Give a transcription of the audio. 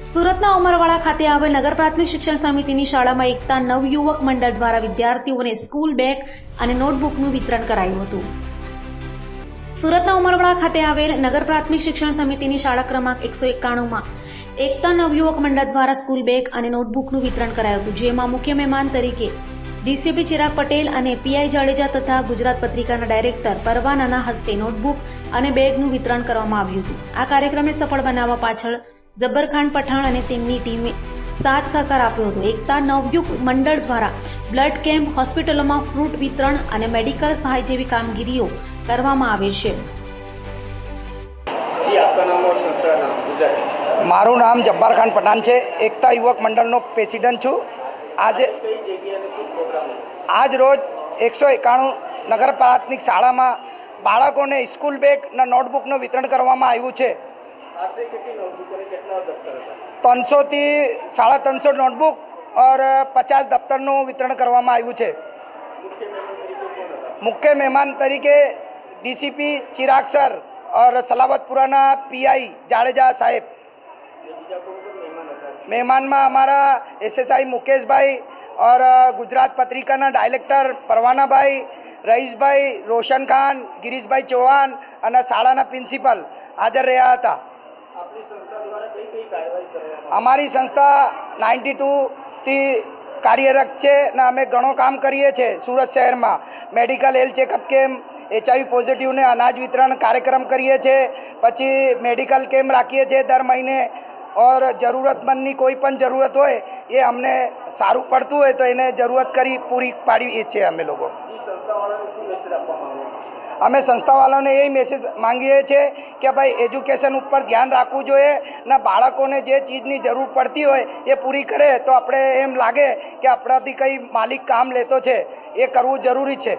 સુરતના ઉમરવાડા ખાતે આવેલ નગર પ્રાથમિક શિક્ષણ સમિતિની શાળામાં એકતા નવયુવક મંડળ દ્વારા વિદ્યાર્થીઓને સ્કૂલ બેગ અને નોટબુકનું વિતરણ કરાયું હતું। સુરતના ઉમરવાડા ખાતે આવેલ નગર પ્રાથમિક શિક્ષણ સમિતિની શાળા ક્રમાંક 191માં એકતા નવયુવક મંડળ દ્વારા સ્કૂલ બેગ અને નોટબુકનું વિતરણ કરાયું હતું, જેમાં મુખ્ય મહેમાન તરીકે ડીસીપી ચિરાગ પટેલ અને પીઆઈ જાડેજા તથા ગુજરાત પત્રિકાના ડાયરેક્ટર પરવાનાના હસ્તે નોટબુક અને બેગનું વિતરણ કરવામાં આવ્યું હતું। આ કાર્યક્રમને સફળ બનાવવા પાછળ જબ્બરખાન પઠાણ અને તેમની ટીમે સાથ સહકાર આપ્યો હતો। એકતા નવયુગ મંડળ દ્વારા બ્લડ કેમ્પ, હોસ્પિટલોમાં ફ્રૂટ વિતરણ અને મેડિકલ સહાય જેવી કામગીરીઓ કરવામાં આવે છે। મારું નામ જબ્બારખાન પઠાણ છે। એકતા યુવક મંડળનો પ્રેસિડન્ટ છું। આજ રોજ 191 નગર પ્રાથમિક શાળામાં બાળકોને સ્કૂલ બેગ અને નોટબુકનું વિતરણ કરવામાં આવ્યું છે। 300 થી 350 નોટબુક और 50 દફતરનું વિતરણ કરવામાં આવ્યું છે। મુખ્ય મહેમાન તરીકે ડીસીપી ચિરાગ સર और सलावतपुराना पीआई जाडेजा साहेब। मेहमान में हमारा एसएसआई मुकेश भाई और गुजरात पत्रिकाना डायरेक्टर परवाना भाई, रईस भाई, रोशन खान, गिरीश भाई चौहान और शाळाना प्रिंसिपल हाजर रहा था। अमारी संस्था 92 थी कार्यरत है ने अमे घणो काम करीए छे। सूरत शहर में medical health checkup camp, HIV positive ने अनाज वितरण कार्यक्रम करीए छे। पछी मेडिकल केम्प राखीए छे दर महीने और जरूरतमंदनी कोई पण जरूरत होय ये अमने सारूं पड़तुं होय तो एने जरूरत करी पूरी पाड़ीए छे। अमे लोगों अमे संस्था वालों ने यही मैसेज मांगीए छे कि भाई एज्युकेशन पर ध्यान राखवुं जोईए ने बाळकोने जे चीजनी जरूर पड़ती होय ये पूरी करे तो आपणे एम लागे कि आपणाथी कई मालिक काम लेतो छे, ये करवुं जरूरी छे।